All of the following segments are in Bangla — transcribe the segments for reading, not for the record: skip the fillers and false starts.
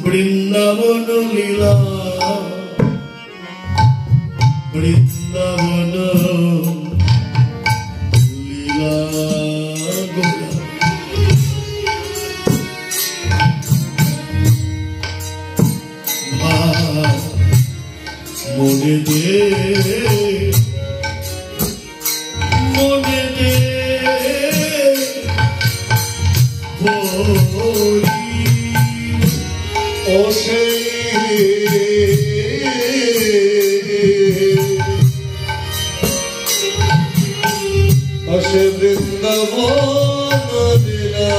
বৃন্দাবন লীলা বৃন্দাবন লীলা মনে দে মনে দে ওসে বৃন্দাবন লীলা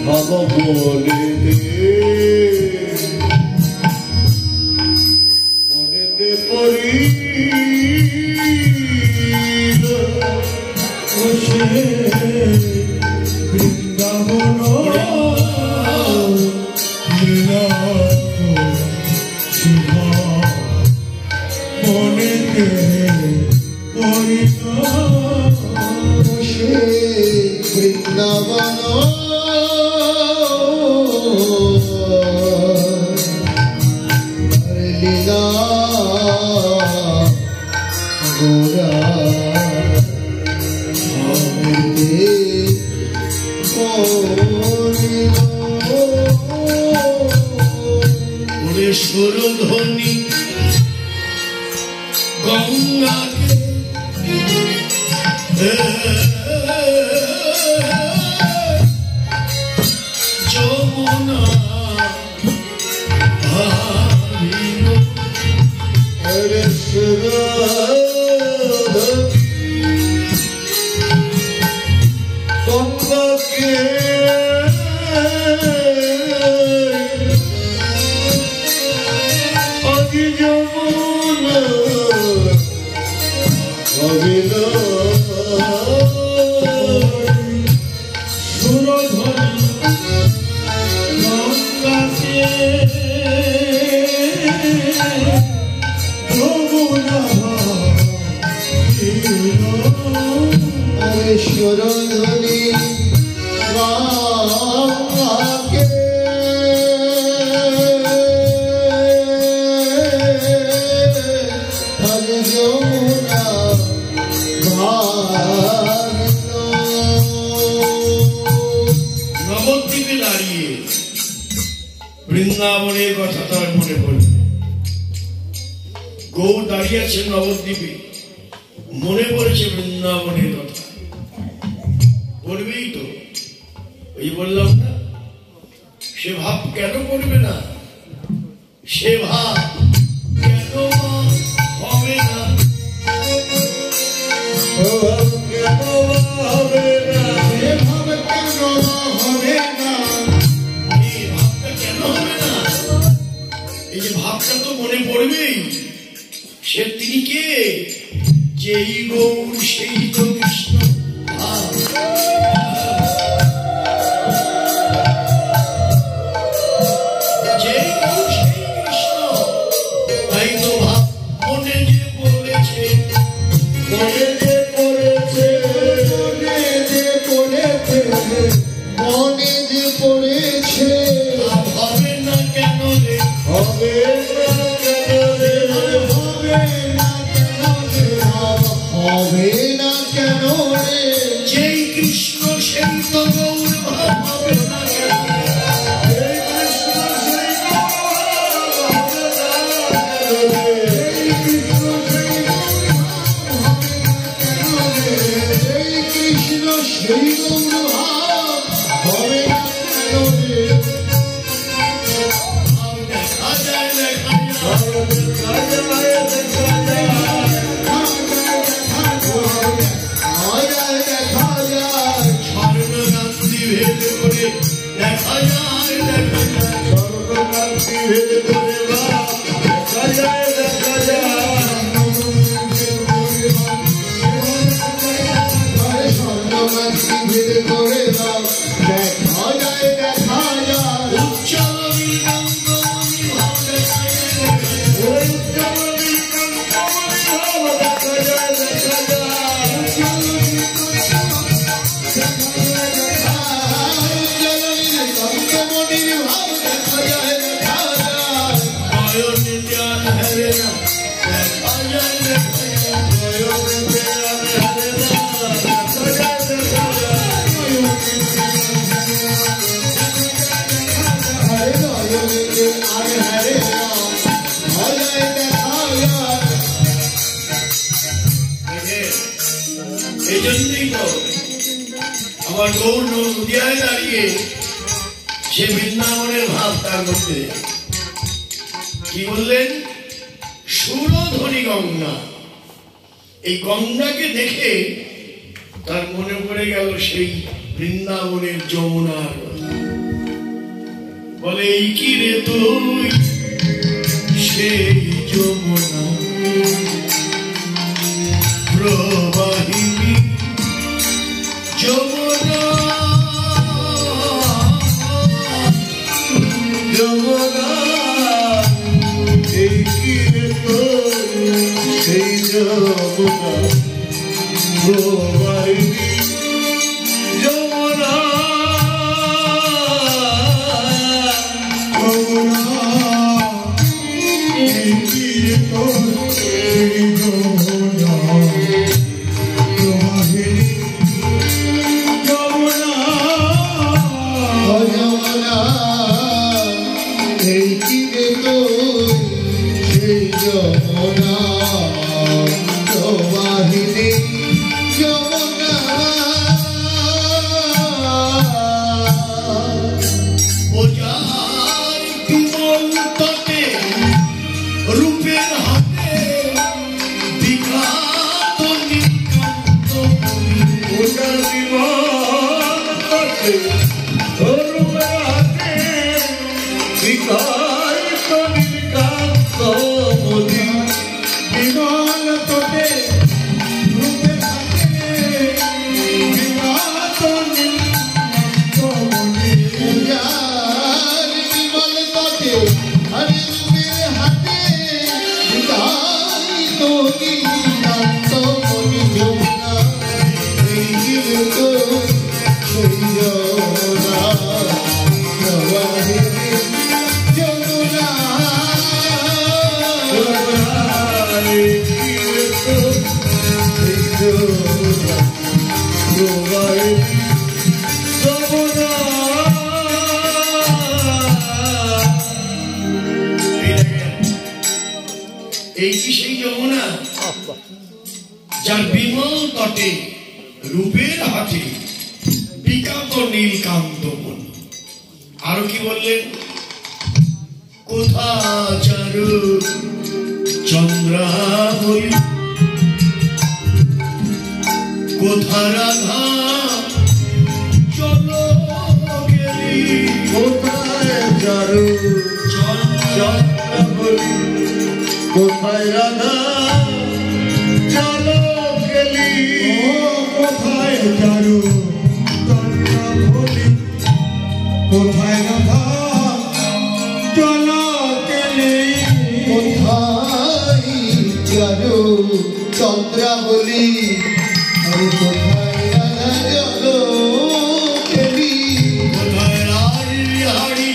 ভাব বলে মনেতে পড়ি বৃন্দাবন লীলা শুভা মনেতে পড়ি বৃন্দাবন লীলা গোরা সুর ধ্বনি গঙ্গাকে যমুনা গঙ্গাকে যমুনা সুরধনি গঙ্গাকে যমুনা সুরধনি গঙ্গাকে নবদ্বীপে দাঁড়িয়ে বৃন্দাবনের কথা তার মনে পড়ল। গৌর দাঁড়িয়ে আছে নবদ্বীপে, মনে পড়েছে বৃন্দাবনের কথা। পড়বেই তো, ওই বললাম না, সে ভাব কেন করবে না, সে ভাব কেন হবে না, এই যে ভাবটা তো মনে পড়বেই। সে তিনি কে? যেই গৌর সেই তো কৃষ্ণ। যেই গৌর সেই কৃষ্ণ, তাই তো ভাব মনে যে পড়েছে, মনে যে পড়েছে, মনে যে পড়েছে, মনে যে পড়েছে। হবে না কেন রে, হবে না কেন রে, হবে না কেন রে, হবে না কেন রে। যেই কৃষ্ণ সেই তো গৌর ভাব, হবে না কেন রে, যেই কৃষ্ণ সেই কৃষ্ণ সেই গৌর ভাব, হবে না কেন রে। দেখা যায় দেখা যায় স্বর্ণকান্তি ভেদ করে, দেখা যায় দেখা যায় স্বর্ণকান্তি ভেদ করে, দেখা যায় দেখা যায় স্বর্ণকান্তি ভেদ করে, দেখা যায় দেখা যায় উজ্জ্বল নীলকণ্ঠমণি ভাব, দেখা যায় উজ্জ্বল নীলকণ্ঠমণি ভাব, দেখা যায় দেখা যায় আমার গৌর নদিয়ায় দাঁড়িয়ে সে বৃন্দাবনের ভাব তার মধ্যে কি বললেন? সুরধনী গঙ্গা। এই গঙ্গাকে দেখে তার মনে পড়ে গেল সেই বৃন্দাবনের যমুনার কথা। বলে এই কি রে তুই সেই যমুনা প্রবাহিনী যমুনা যমুনা এই কি রে তুই সেই যমুনা প্রবাহিনী যমুনা এই কি সেই যমুনা যার বিমল তটে রূপের হাতে বিকাত নীলকান্ত মণি। আরো কি বললেন? কোথা চারু চন্দ্রাবলী কোথা রাধা চলো গেলি কোথায় চারু চন্দ্রাবলী কোথায় রাধা চলো গেলি কোথায় চারু চন্দ্রাবলী কোথায় রাধা চলো গেলি কোথায় চারু চন্দ্রাবলী কোথায় রাধা চলো গেলি কোথায় রাজবিহারী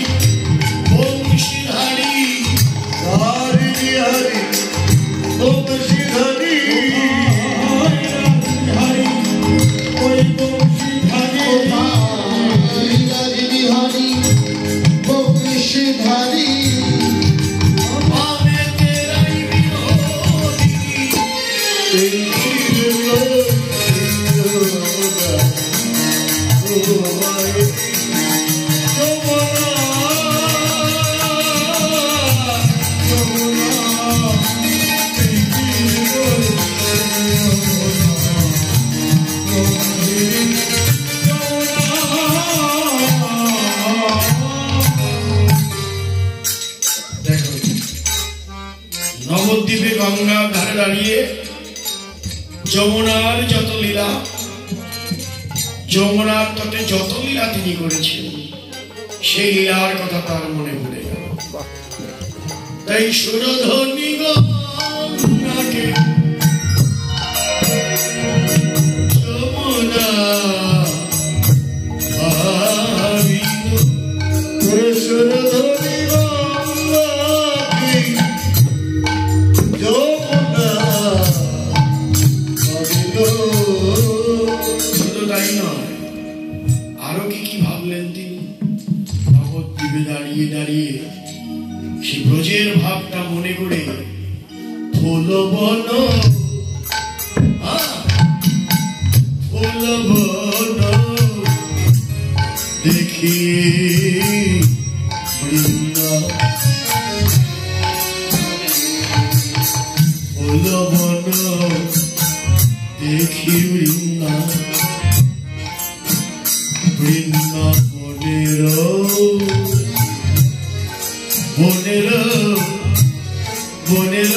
বংশীধারী রাজবিহারী বংশীধারী ওই বংশীধারী রাজবিহারী বংশীধারী পাবে তেরাই বিনোদিনী নবদ্বীপে গঙ্গার ধারে দাঁড়িয়ে যমুনার যত লীলা যমুনার তটে যত লীলা তিনি করেছেন সেই লীলার কথা তার মনে পড়ে গেল। তাই সুরধনী গঙ্গাকে যমুনা সুরধনী গঙ্গাকে যমুনা শুধু তাই নয়, আরো কি কি ভাবলেন তিনি? নবদ্বীপে দাঁড়িয়ে দাঁড়িয়ে সে ব্রজের ভাবটা মনে করে ফুল বন ফুল বন দেখি বৃন্দাবন দেখি বৃন্দাবনের বনের বনের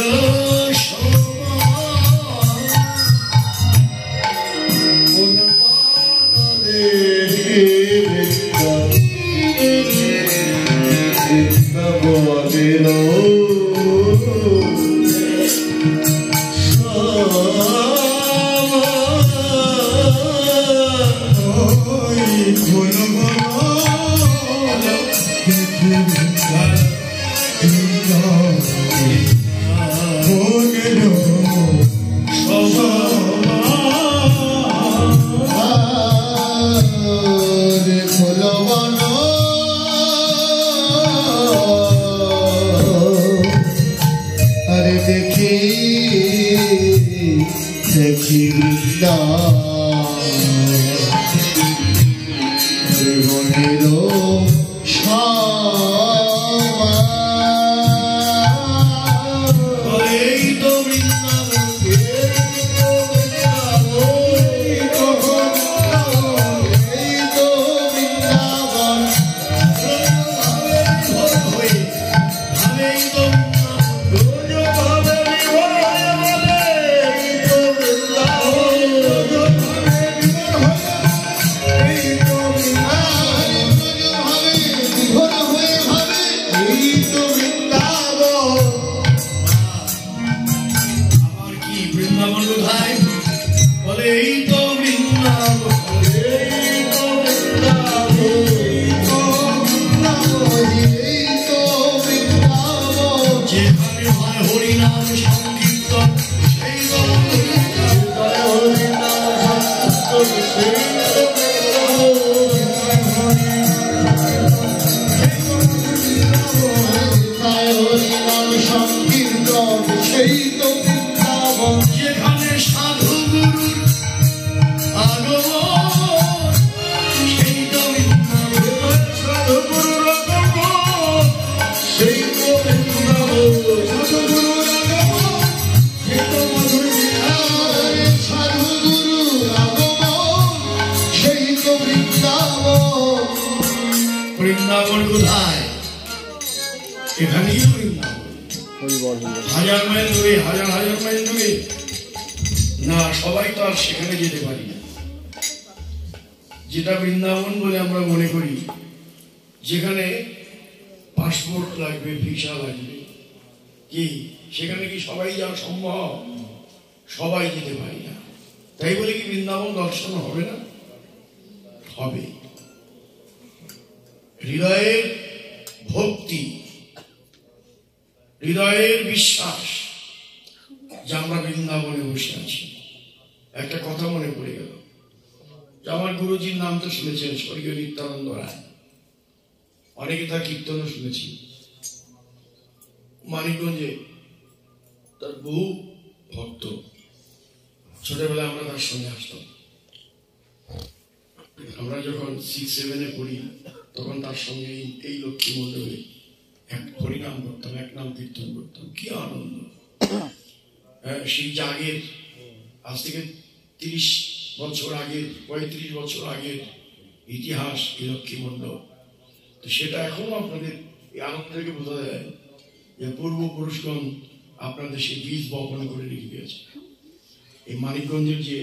বৃন্দাবন কোথায়? এখানেই হাজার মাইল দূরে, হাজার হাজার মাইল দূরে না, সবাই তো আর সেখানে যেতে পারি না। যেটা বৃন্দাবন বলে আমরা মনে করি, যেখানে পাসপোর্ট লাগবে, ভিসা লাগবে, কি সেখানে কি সবাই যাওয়া সম্ভব? সবাই যেতে পারি না। তাই বলে কি বৃন্দাবন দর্শন হবে না? হবে। হৃদয়ের ভক্তি, হৃদয়ের বিশ্বাস, যে আমরা বৃন্দাবনে বসে আছি। একটা কথা মনে পড়ে গেল, আমার গুরুজির নাম তো শুনেছেন, স্বর্গীয় নিত্যানন্দ রায়। অনেকে তার কীর্তনও শুনেছি। মানিকগঞ্জে তার বহু ভক্ত, ছোটবেলায় আমরা তার সঙ্গে আসতাম। আমরা যখন 6-7-এ পড়ি, তখন তার সঙ্গে এই লক্ষ্মী মন্ডপে এক হরিনাম করতাম, এক নাম কীর্তন করতাম। কি আনন্দ! সেই জাগের, আজ থেকে 30 বছর আগের, 35 বছর আগের ইতিহাস এই লক্ষ্মী মন্ডপ। তো সেটা এখনো আপনাদের এই আনন্দ থেকে বোঝা যায় যে পূর্বপুরুষগণ আপনাদের সেই বীজ বপন করে রেখে গেছে। এই মানিকগঞ্জের যে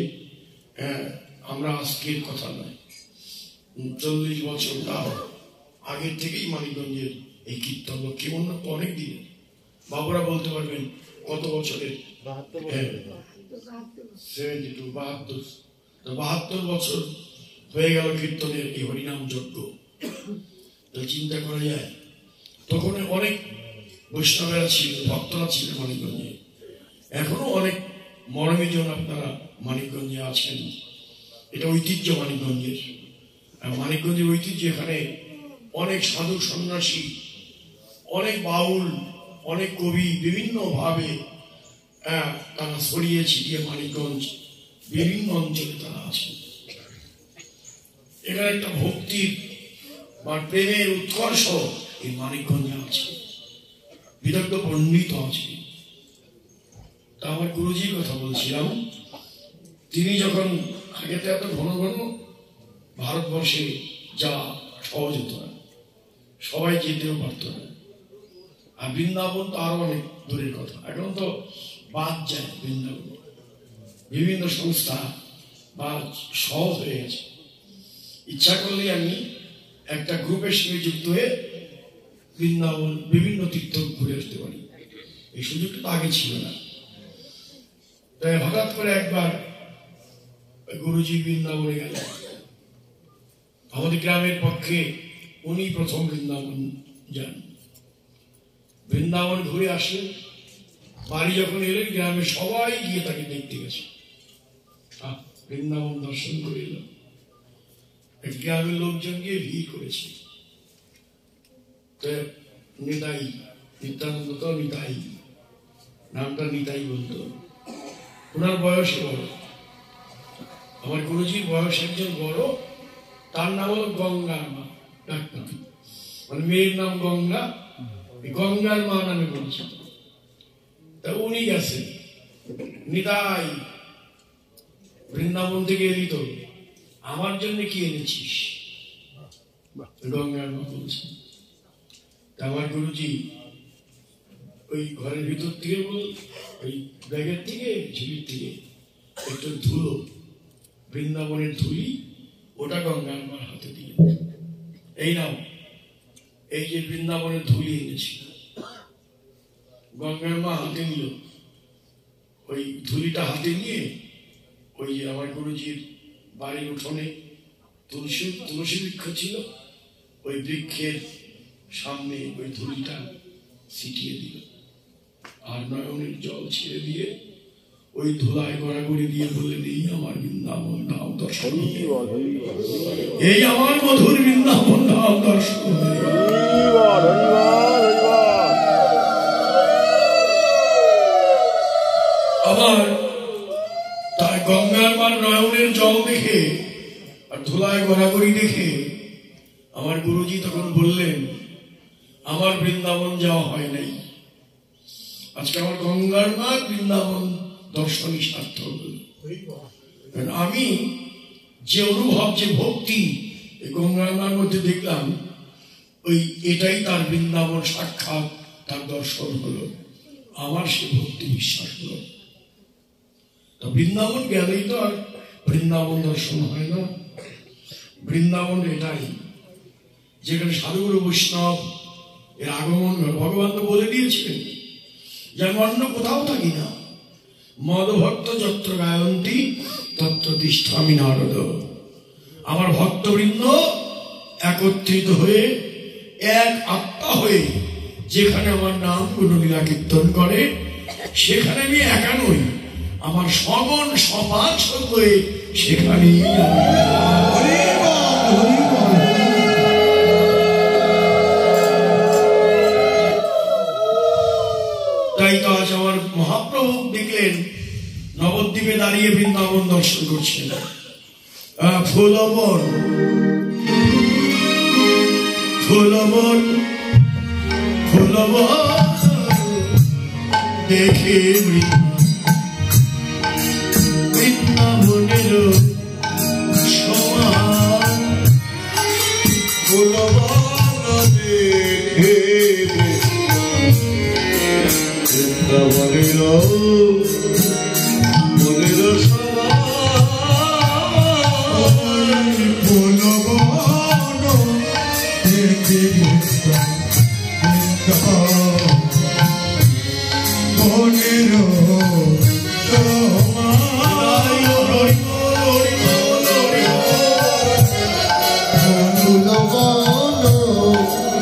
আমরা আজকের কথা নয়, 40 বছর তাও আগের থেকেই মানিকগঞ্জের এই কীর্তন লক্ষ্মী মন্ডপ অনেক দিনের। বাবুরা বলতে পারবেন কত বছরের? 72 বছর হয়ে গেল কীর্তনের এই হরিনাম যজ্ঞ। তো চিন্তা করা যায়, তখন অনেক বৈষ্ণবেরা ছিল, ভক্তরা ছিল মানিকগঞ্জে। এখনো অনেক মরমীজন আপনারা মানিকগঞ্জে আছেন। এটা ঐতিহ্য মানিকগঞ্জের। মানিকগঞ্জের ঐতিহ্য, এখানে অনেক সাধু সন্ন্যাসী, অনেক বাউল, অনেক কবি বিভিন্ন ভাবে তারা ছড়িয়ে ছিটিয়ে মানিকগঞ্জ বিভিন্ন অঞ্চলে তারা আছেন। এখানে একটা ভক্তির বা প্রেমের উৎকর্ষ এই মানিকগঞ্জে আছে, বিদগ্ধ পণ্ডিত আছে। তা আমার গুরুজির কথা বলছিলাম, তিনি যখন আগে তো এত ঘন ঘন ভারতবর্ষে যা সহজ হতো না, সবাই যেতেও পারত না। আর বৃন্দাবন তো আরো অনেক দূরের কথা, এখন তো বাদ যায় বৃন্দাবন, বিভিন্ন সংস্থা বা সহজ হয়ে গেছে। ইচ্ছা করলে আমি একটা গ্রুপের সঙ্গে যুক্ত হয়ে বৃন্দাবন বিভিন্ন তীর্থ ঘুরে আসতে পারি, এই সুযোগটা তো আগে ছিল না। তাই হঠাৎ করে একবার গুরুজি বৃন্দাবনে গেল, আমাদের গ্রামের পক্ষে উনি প্রথম বৃন্দাবন যান। বৃন্দাবন ঘুরে আসলেন, বাড়ি যখন এলেন গ্রামে সবাই গিয়ে তাকে দেখতে গেছে, বৃন্দাবন দর্শন করে এল। গ্রামের লোকজন গিয়ে ভিড় করেছে। নিতাই, নিত্যানন্দ তো নিতাই, নামটা নিতাই বলতো। ওনার বয়সে বড়, আমার গুরুজির বয়স একজন বড়, তার নাম হলো গঙ্গার মা, ডাক্তার, মানে মেয়ের নাম গঙ্গা, গঙ্গার মা নামে পরিচিত। তা উনি গেছেন, নিতাই বৃন্দাবন থেকে এলি তো, আমার জন্য কি এনেছিস? গঙ্গার মা বলছেন। আমার গুরুজি ওই ঘরের ভিতর থেকে ওই ব্যাগের থেকে ঝুলির থেকে একটু ধুলো, বৃন্দাবনের ধুলি, ওটা গঙ্গার মার হাতে দিয়ে, এই নাও, এই যে বৃন্দাবনের ধুলি এনেছি। গঙ্গার মা হাতে নিল, ওই ধুলিটা হাতে নিয়ে ওই যে আমার গুরুজির বাড়ির উঠোনে তুলসী বৃক্ষ ছিল, ওই বৃক্ষের সামনে ওই ধুলিটা ছিটিয়ে দিল, আর নয়নের জল ছেড়ে দিয়ে ওই ধুলায় গড়াগড়ি দিয়ে বললেন, এই আমার বৃন্দাবন ধাম দর্শন, এই আমার মধুর বৃন্দাবন ধাম দর্শন। আবার তার গঙ্গার মার নয়নের জল দেখে আর ধুলায় গড়াগড়ি দেখে আমার গুরুজি তখন বললেন, আমার বৃন্দাবন যাওয়া হয় নাই, আজকে আমার গঙ্গার মা বৃন্দাবন দর্শনই সার্থক হল। আমি যে অনুভব, যে ভক্তি গঙ্গার মার মধ্যে দেখলাম, ওই এটাই তার বৃন্দাবন সাক্ষাৎ, তার দর্শন হলো, আমার সে ভক্তি বিশ্বাস হলো। তো বৃন্দাবন গেলেই তো আর বৃন্দাবন দর্শন হয় না। বৃন্দাবন এটাই যেখানে সাধুগুরু বৈষ্ণব এর আগমন, ভগবান তো বলে দিয়েছিলেন যে আমি অন্য কোথাও থাকি না, মদভক্ত যত্র গায়ন্তী তত্র তিষ্ঠামি নারদ। আমার ভক্তবৃন্দ একত্রিত হয়ে এক আত্মা হয়ে যেখানে আমার নাম গুণলীলা কীর্তন করে, সেখানে আমি একা নই, আমার সগণ সমাজ হয়ে সেখানেই। তাই তো আজ আমার মহাপ্রভু দেখলেন নবদ্বীপে দাঁড়িয়ে বৃন্দাবন দর্শন করছেন। ফুলবন ফুলবন ফুলবন দেখে বৃন্দাবনের সমান, ফুলবন দেখে বৃন্দাবনের মনের সমান, ফুলবন দেখে মনের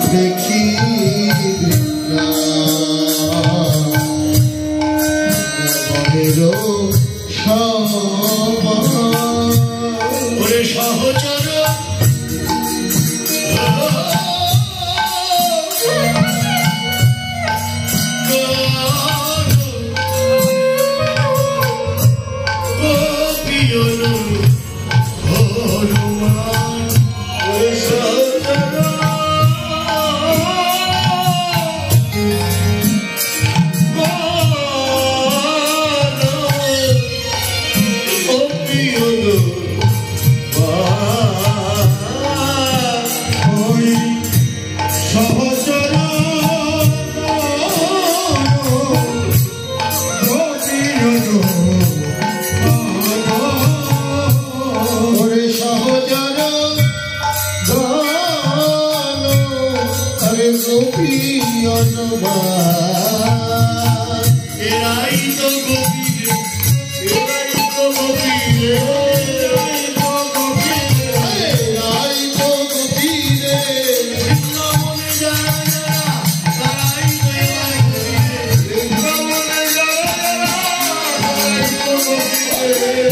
দেখি সহচর হনুমান গোপী অনুমান এরাই তো গোপী এরাই তো গোপী এরাই তো গোপী এরাই তো গোপী রে বৃন্দাবনে যারা যারা তারাই তো এবার বৃন্দাবনে যারা যারা তারাই তো গোপী রে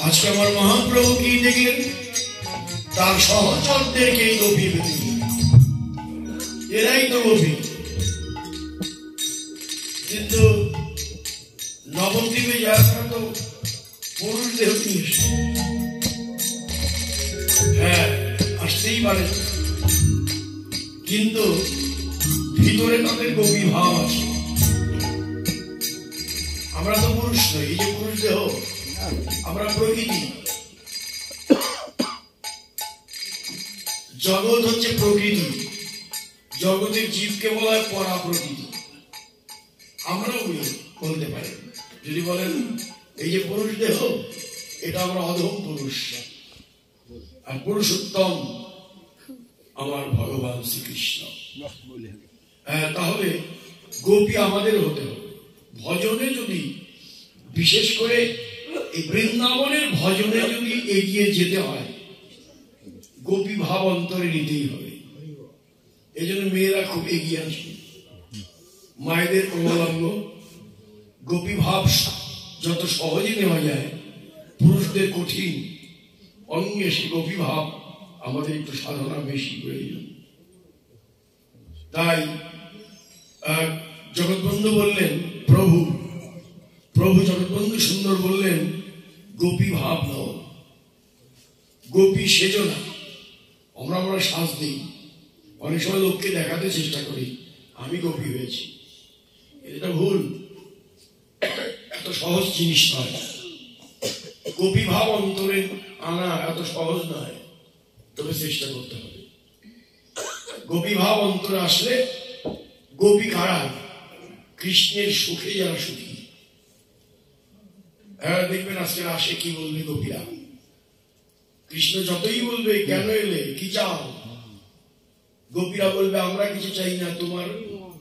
আজকে আমার মহাপ্রভু কি দেখলেন তার সহচরদেরকে গোপী এরাই তো গোপী কিন্তু নবদ্বীপে যারা তো পুরুষ দেহ নিয়ে হ্যাঁ আসতেই পারে কিন্তু ভিতরে তাদের গোপী ভাব আছে আমরা তো পুরুষ নই এই যে পুরুষ দেহ আমরা প্রকৃতি জগৎ হচ্ছে প্রকৃতি জগতের জীবকে বলা হয় পরা প্রকৃতি আমরাও বলতে পারি যদি বলেন এই যে পুরুষ দেহ এটা আমরা অধম পুরুষ আর পুরুষোত্তম আমার ভগবান শ্রীকৃষ্ণ তাহলে গোপী আমাদের হতে হবে ভজনে যদি বিশেষ করে এই বৃন্দাবনের ভজনে যদি এগিয়ে যেতে হয় গোপী ভাব অন্তরে নিতেই হবে এই জন্য মেয়েরা খুব এগিয়ে আসবে মায়েদের অবলম্ব গোপী ভাব যত সহজে নেওয়া যায় পুরুষদের কঠিন অঙ্গে সে গোপী ভাব আমাদের একটু সাধনা বেশি প্রয়োজন তাই জগৎবন্ধু বললেন প্রভু জগৎবন্ধু সুন্দর বললেন গোপী ভাব নও গোপী সেজো না আমরা শ্বাস দিই অনেক সময় লোককে দেখাতে চেষ্টা করি আমি গোপী হয়েছি এটা ভুল এত সহজ জিনিস নয় গোপী ভাব অন্তরে আনা এত সহজ নয় তবে চেষ্টা করতে হবে গোপী ভাব অন্তরে আসলে গোপী কারা কৃষ্ণের সুখে যারা সুখী দেখবেন আজকে আসে কি বলবে গোপীরা কৃষ্ণ যতই বলবে কেন এলে কি চাও গোপীরা বলবে আমরা কিছু চাই না তোমার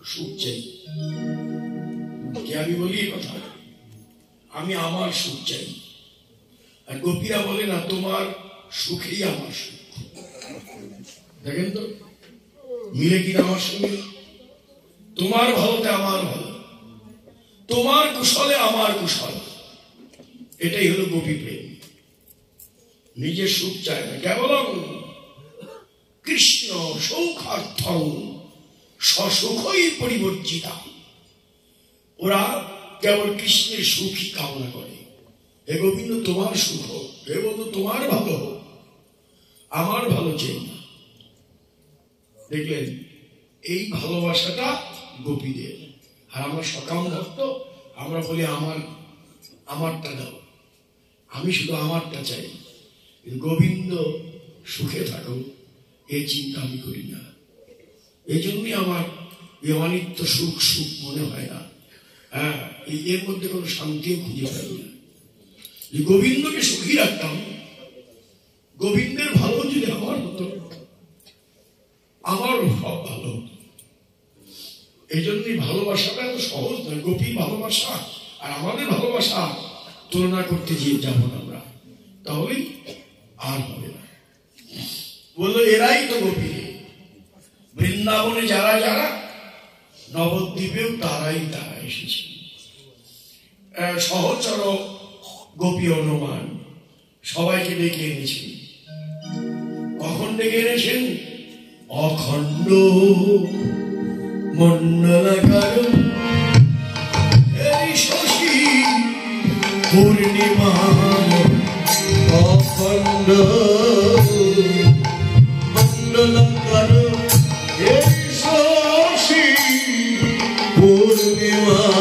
সুখ চাই কি আমি বলি কথা আমি আমার সুখ চাই আর গোপীরা বলে না তোমার সুখেই আমার সুখ দেখেন তো মিলে কিনা আমার সঙ্গে তোমার ভালোতে আমার ভালো তোমার কুশলে আমার কুশল এটাই হলো গোপী প্রেম নিজের সুখ চায় না কেবলং কৃষ্ণ সৌখার্থং সসুখই পরিবর্জিতা ওরা কেবল কৃষ্ণের সুখই কামনা করে হে গোবিন্দ তোমার সুখ হোক হে বন্ধু তোমার ভালো হোক আমার ভালো চাই না দেখলেন এই ভালোবাসাটা গোপীদের আর আমরা সকাম ভক্ত আমরা বলি আমারটা দাও আমি শুধু আমারটা চাই গোবিন্দ সুখে থাকো এই চিন্তা আমি করি না এই জন্যই আমার এই অনিত্য সুখ মনে হয় না এর মধ্যে কোনো শান্তিও খুঁজে পাই না গোবিন্দকে সুখী রাখতাম গোবিন্দের ভালো যদি আমার হতো আমার সব ভালো হতো এই জন্যই ভালোবাসাটা এত সহজ নয় গোপী ভালোবাসা আর আমাদের ভালোবাসা তুলনা করতে গিয়ে যাবো না আমরা তাহলেই আর হবে না বললো এরাই তো গোপী বৃন্দাবনে যারা যারা নবদ্বীপেও তারা এসেছে সহচর গোপী অনুমান সবাইকে ডেকে এনেছেন কখন ডেকে এনেছেন অখণ্ড মন্ডলাকার এই পূর্ণিমার অখণ্ড মণ্ডলকর এই শশী পূর্ণিমার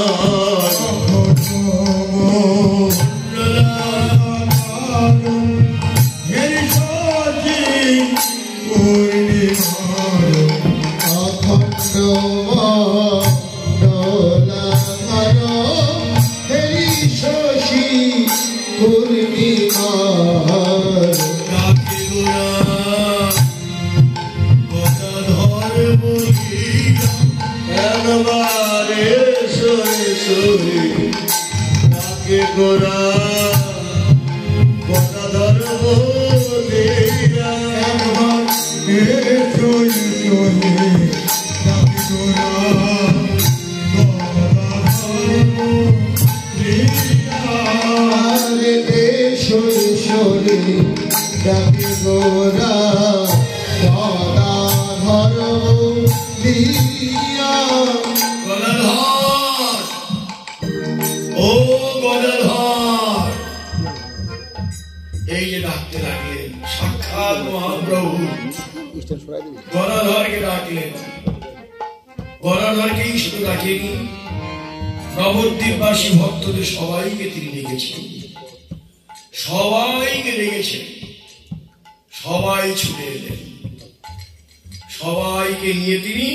গোরা গদাধর বলিয়া ডাকে গোরা গদাধর বলিয়া গদাধর ও গদাধর এই যে ডাকতে লাগলেন সাক্ষাৎ মহাপ্রভু গদাধরকে ডাকলেন গদাধরকেই শুধু ডাকেনি নবদ্বীপবাসী ভক্তদের সবাইকে তিনি ডেকেছেন সবাইকে ডেকেছেন সবাই ছুটে এলেন সবাইকে নিয়ে তিনি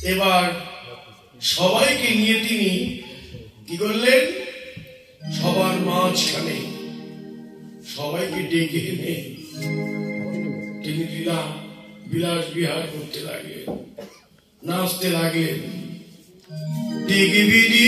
এবার সবাইকে নিয়ে তিনি কি করলেন সবার মাঝখানে সবাইকে ডেকে এনে তিনি বিলাস বিহার করতে লাগলেন নাচতে লাগলেন ডেকে বিধি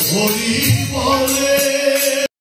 হরি বলে